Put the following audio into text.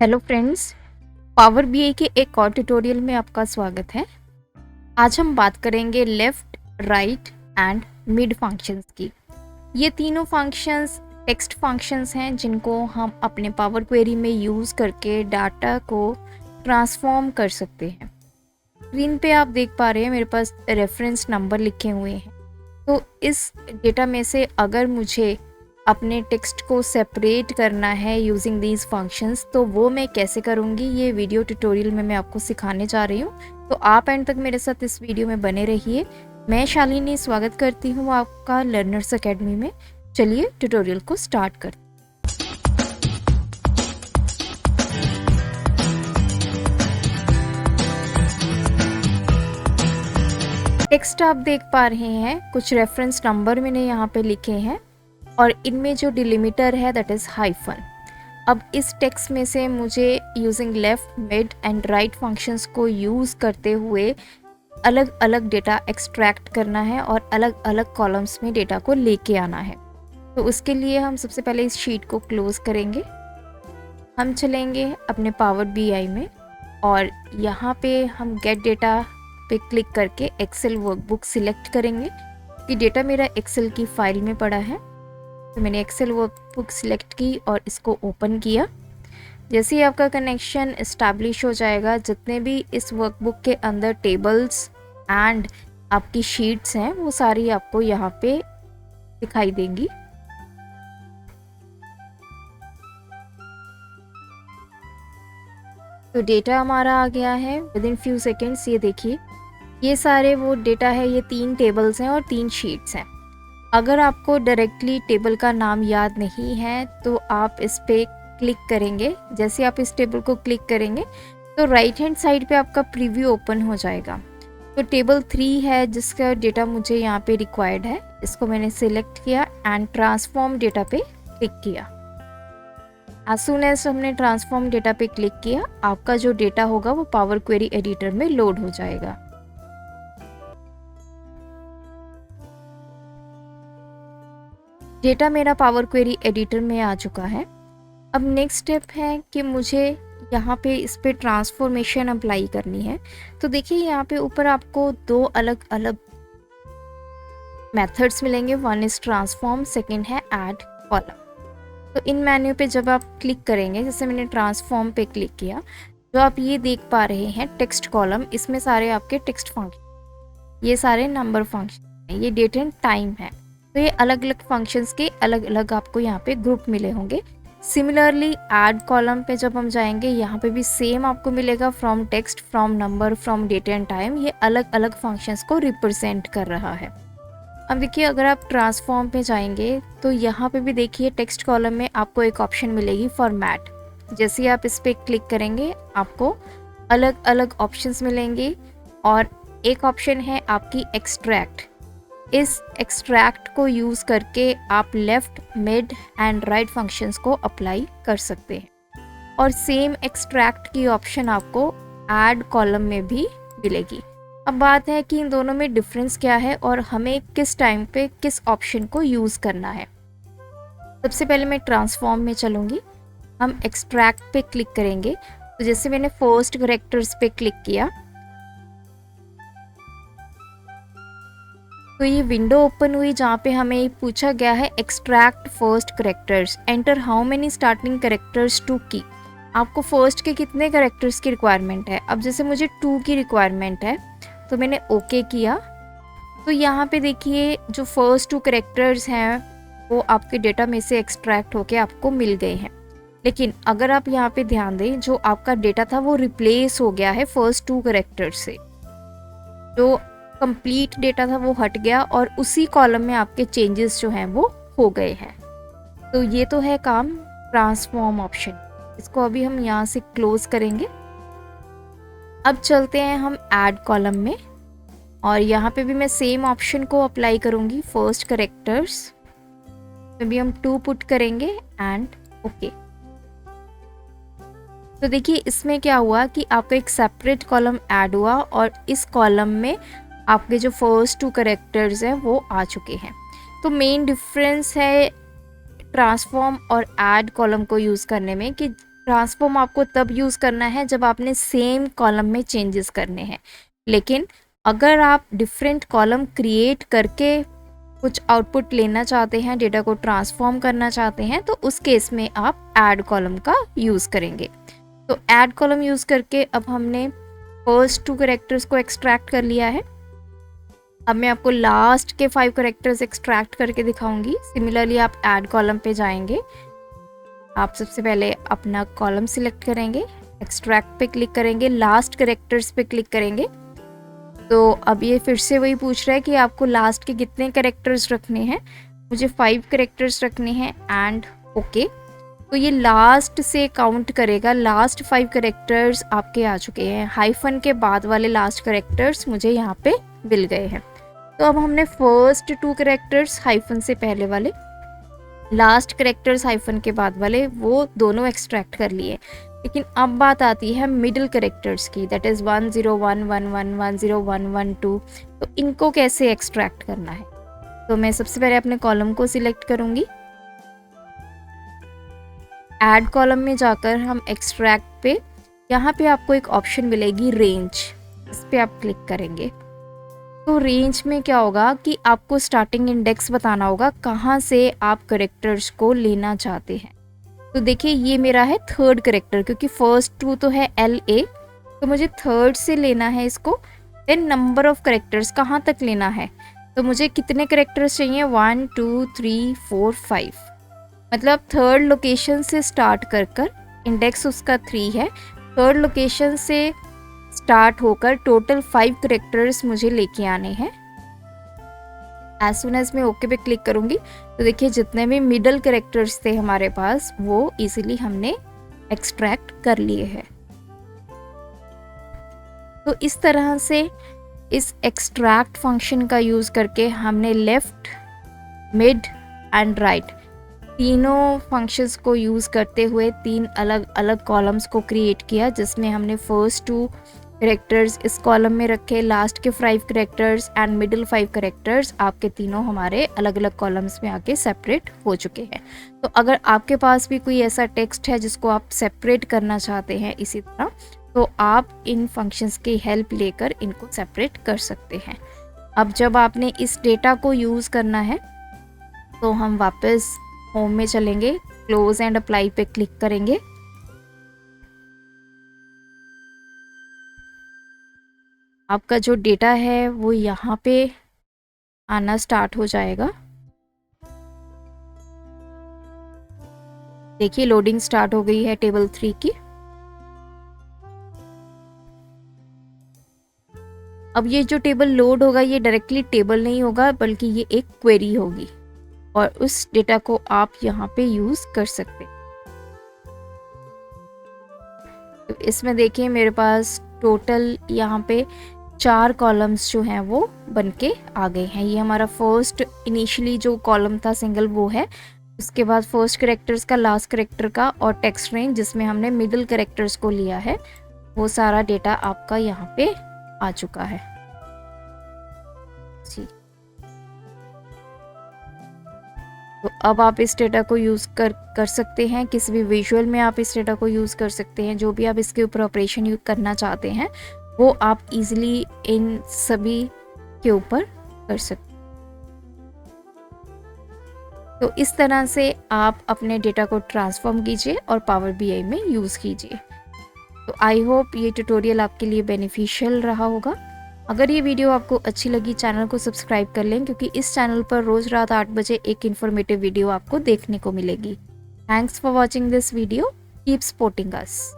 Hello friends, power BI के एक और ट्यूटोरियल में आपका स्वागत है। आज हम बात करेंगे left, right and mid functions की। ये तीनों फंक्शंस टेक्स्ट फंक्शंस हैं जिनको हम अपने पावर क्वेरी में यूज़ करके डाटा को ट्रांसफॉर्म कर सकते हैं। स्क्रीन पे आप देख पा रहे हैं मेरे पास रेफरेंस नंबर लिखे हुए हैं। तो इस डेटा में से अगर मुझे अपने टेक्स्ट को सेपरेट करना है यूजिंग दीज फंक्शंस, तो वो मैं कैसे करूँगी ये वीडियो ट्यूटोरियल में मैं आपको सिखाने जा रही हूँ। तो आप एंड तक मेरे साथ इस वीडियो में बने रहिए। मैं शालिनी स्वागत करती हूँ आपका लर्नर्स अकेडमी में। चलिए ट्यूटोरियल को स्टार्ट करते हैं। टेक्स्ट आप देख पा रहे हैं, कुछ रेफरेंस नंबर मैंने यहाँ पे लिखे हैं और इनमें जो डिलिमिटर है दैट इज़ हाइफन। अब इस टेक्स्ट में से मुझे using left, mid and right functions को यूज़ करते हुए अलग अलग डेटा एक्सट्रैक्ट करना है और अलग अलग कॉलम्स में डेटा को लेके आना है। तो उसके लिए हम सबसे पहले इस शीट को क्लोज करेंगे। हम चलेंगे अपने पावर बीआई में और यहाँ पे हम गेट डेटा पे क्लिक करके एक्सेल वर्कबुक सिलेक्ट करेंगे कि डेटा मेरा एक्सेल की फाइल में पड़ा है। तो मैंने एक्सेल वर्कबुक सिलेक्ट की और इसको ओपन किया। जैसे ही आपका कनेक्शन इस्टेब्लिश हो जाएगा, जितने भी इस वर्कबुक के अंदर टेबल्स एंड आपकी शीट्स हैं वो सारी आपको यहाँ पे दिखाई देंगी। तो डेटा हमारा आ गया है विद इन फ्यू सेकेंड्स। ये देखिए, ये सारे वो डेटा है, ये 3 टेबल्स हैं और 3 शीट्स हैं। अगर आपको डायरेक्टली टेबल का नाम याद नहीं है तो आप इस पे क्लिक करेंगे। जैसे आप इस टेबल को क्लिक करेंगे तो राइट हैंड साइड पे आपका प्रीव्यू ओपन हो जाएगा। तो टेबल 3 है जिसका डेटा मुझे यहाँ पे रिक्वायर्ड है। इसको मैंने सिलेक्ट किया एंड ट्रांसफॉर्म डेटा पे क्लिक किया। एज सुन एज हमने ट्रांसफॉर्म डेटा पे क्लिक किया, आपका जो डेटा होगा वो पावर क्वेरी एडिटर में लोड हो जाएगा। डेटा मेरा पावर क्वेरी एडिटर में आ चुका है। अब नेक्स्ट स्टेप है कि मुझे यहाँ पे इस पे ट्रांसफॉर्मेशन अप्लाई करनी है। तो देखिए, यहाँ पे ऊपर आपको 2 अलग अलग मेथड्स मिलेंगे। वन इज ट्रांसफॉर्म, सेकंड है ऐड कॉलम। तो इन मेन्यू पे जब आप क्लिक करेंगे, जैसे मैंने ट्रांसफॉर्म पे क्लिक किया, जो आप ये देख पा रहे हैं टेक्स्ट कॉलम, इसमें सारे आपके टेक्स्ट फंक्शन, ये सारे नंबर फंक्शन हैं, ये डेट एंड टाइम है। तो ये अलग अलग फंक्शंस के अलग अलग आपको यहाँ पे ग्रुप मिले होंगे। सिमिलरली ऐड कॉलम पे जब हम जाएंगे, यहाँ पे भी सेम आपको मिलेगा, from text, from number, from date and time. ये अलग अलग फंक्शंस को रिप्रेजेंट कर रहा है। अब देखिए, अगर आप ट्रांसफॉर्म पे जाएंगे तो यहाँ पे भी देखिए टेक्स्ट कॉलम में आपको एक ऑप्शन मिलेगी फॉर्मेट। जैसे ही आप इस पर क्लिक करेंगे आपको अलग अलग ऑप्शंस मिलेंगे और एक ऑप्शन है आपकी एक्सट्रैक्ट। इस एक्सट्रैक्ट को यूज़ करके आप left, mid and right functions को अप्लाई कर सकते हैं। और सेम एक्सट्रैक्ट की ऑप्शन आपको ऐड कॉलम में भी मिलेगी। अब बात है कि इन दोनों में डिफरेंस क्या है और हमें किस टाइम पे किस ऑप्शन को यूज़ करना है। सबसे पहले मैं ट्रांसफॉर्म में चलूँगी। हम एक्सट्रैक्ट पे क्लिक करेंगे। तो जैसे मैंने फर्स्ट करेक्टर्स पे क्लिक किया तो ये विंडो ओपन हुई जहाँ पे हमें पूछा गया है extract first characters, enter how many starting characters to की। आपको फर्स्ट के कितने करेक्टर्स की रिक्वायरमेंट है। अब जैसे मुझे 2 की रिक्वायरमेंट है तो मैंने ओके किया। तो यहाँ पे देखिए, जो फर्स्ट 2 करेक्टर्स हैं वो आपके डेटा में से एक्सट्रैक्ट होके आपको मिल गए हैं। लेकिन अगर आप यहाँ पे ध्यान दें, जो आपका डेटा था वो रिप्लेस हो गया है फर्स्ट 2 करेक्टर से। जो कंप्लीट डेटा था वो हट गया और उसी कॉलम में आपके चेंजेस जो हैं वो हो गए हैं। तो ये तो है काम ट्रांसफॉर्म ऑप्शन। इसको अभी हम यहाँ से क्लोज करेंगे। अब चलते हैं हम ऐड कॉलम में और यहाँ पे भी मैं सेम ऑप्शन को अप्लाई करूँगी। फर्स्ट करेक्टर्स में भी हम 2 पुट करेंगे एंड ओके। तो देखिए, इसमें क्या हुआ कि आपका एक सेपरेट कॉलम ऐड हुआ और इस कॉलम में आपके जो फर्स्ट 2 करेक्टर्स हैं वो आ चुके हैं। तो मेन डिफरेंस है ट्रांसफॉर्म और ऐड कॉलम को यूज़ करने में कि ट्रांसफॉर्म आपको तब यूज़ करना है जब आपने सेम कॉलम में चेंजेस करने हैं, लेकिन अगर आप डिफरेंट कॉलम क्रिएट करके कुछ आउटपुट लेना चाहते हैं, डेटा को ट्रांसफॉर्म करना चाहते हैं, तो उस केस में आप ऐड कॉलम का यूज़ करेंगे। तो ऐड कॉलम यूज़ करके अब हमने फर्स्ट 2 कैरेक्टर्स को एक्सट्रैक्ट कर लिया है। अब मैं आपको लास्ट के 5 कैरेक्टर्स एक्सट्रैक्ट करके दिखाऊंगी। सिमिलरली आप ऐड कॉलम पे जाएंगे, आप सबसे पहले अपना कॉलम सिलेक्ट करेंगे, एक्सट्रैक्ट पे क्लिक करेंगे, लास्ट कैरेक्टर्स पे क्लिक करेंगे। तो अब ये फिर से वही पूछ रहा है कि आपको लास्ट के कितने कैरेक्टर्स रखने हैं। मुझे 5 कैरेक्टर्स रखने हैं एंड ओके। तो ये लास्ट से काउंट करेगा। लास्ट 5 कैरेक्टर्स आपके आ चुके हैं, हाइफन के बाद वाले लास्ट कैरेक्टर्स मुझे यहाँ पे मिल गए हैं। तो अब हमने फर्स्ट 2 कैरेक्टर्स हाइफन से पहले वाले, लास्ट कैरेक्टर्स हाइफन के बाद वाले, वो दोनों एक्सट्रैक्ट कर लिए। लेकिन अब बात आती है मिडिल कैरेक्टर्स की, दैट इज़ 10111 10112। तो इनको कैसे एक्सट्रैक्ट करना है? तो मैं सबसे पहले अपने कॉलम को सिलेक्ट करूँगी, ऐड कॉलम में जाकर हम एक्सट्रैक्ट पे, यहाँ पे आपको एक ऑप्शन मिलेगी रेंज, इस पर आप क्लिक करेंगे। तो रेंज में क्या होगा कि आपको स्टार्टिंग इंडेक्स बताना होगा कहाँ से आप कैरेक्टर्स को लेना चाहते हैं। तो देखिए ये मेरा है 3rd कैरेक्टर, क्योंकि फर्स्ट 2 तो है LA, तो मुझे 3rd से लेना है इसको। देन नंबर ऑफ कैरेक्टर्स कहाँ तक लेना है, तो मुझे कितने कैरेक्टर्स चाहिए, 1 2 3 4 5, मतलब 3rd लोकेशन से स्टार्ट कर इंडेक्स उसका 3 है, 3rd लोकेशन से स्टार्ट होकर टोटल 5 कैरेक्टर्स मुझे लेके आने हैं। एज सुन एज मैं ओके पे क्लिक करूँगी तो देखिए जितने भी मिडल कैरेक्टर्स थे हमारे पास वो इजीली हमने एक्सट्रैक्ट कर लिए हैं। तो इस तरह से इस एक्सट्रैक्ट फंक्शन का यूज़ करके हमने लेफ़्ट, मिड एंड राइट तीनों फंक्शंस को यूज़ करते हुए 3 अलग अलग कॉलम्स को क्रिएट किया, जिसमें हमने फर्स्ट 2 कैरेक्टर्स इस कॉलम में रखे, लास्ट के 5 कैरेक्टर्स एंड मिडिल 5 कैरेक्टर्स आपके तीनों हमारे अलग अलग कॉलम्स में आके सेपरेट हो चुके हैं। तो अगर आपके पास भी कोई ऐसा टेक्स्ट है जिसको आप सेपरेट करना चाहते हैं इसी तरह, तो आप इन फंक्शंस की हेल्प लेकर इनको सेपरेट कर सकते हैं। अब जब आपने इस डेटा को यूज़ करना है तो हम वापस होम में चलेंगे, क्लोज एंड अप्लाई पे क्लिक करेंगे। आपका जो डेटा है वो यहाँ पे आना स्टार्ट हो जाएगा। देखिए लोडिंग स्टार्ट हो गई है टेबल 3 की। अब ये जो टेबल लोड होगा ये डायरेक्टली टेबल नहीं होगा बल्कि ये एक क्वेरी होगी और उस डेटा को आप यहाँ पे यूज़ कर सकते हैं। तो इसमें देखिए मेरे पास टोटल यहाँ पे 4 कॉलम्स जो हैं वो बनके आ गए हैं। ये हमारा फर्स्ट इनिशियली जो कॉलम था सिंगल वो है, उसके बाद फर्स्ट कैरेक्टर्स का, लास्ट कैरेक्टर का और टेक्स्ट रेंज जिसमें हमने मिडिल कैरेक्टर्स को लिया है, वो सारा डेटा आपका यहाँ पे आ चुका है जी। तो अब आप इस डेटा को यूज़ कर सकते हैं, किसी भी विजुअल में आप इस डेटा को यूज़ कर सकते हैं। जो भी आप इसके ऊपर ऑपरेशन यूज करना चाहते हैं वो आप इजीली इन सभी के ऊपर कर सकते हैं। तो इस तरह से आप अपने डेटा को ट्रांसफॉर्म कीजिए और पावर बीआई में यूज़ कीजिए। तो आई होप ये ट्यूटोरियल आपके लिए बेनिफिशियल रहा होगा। अगर ये वीडियो आपको अच्छी लगी चैनल को सब्सक्राइब कर लें, क्योंकि इस चैनल पर रोज़ रात 8 बजे एक इन्फॉर्मेटिव वीडियो आपको देखने को मिलेगी। Thanks for watching this video, keep supporting us.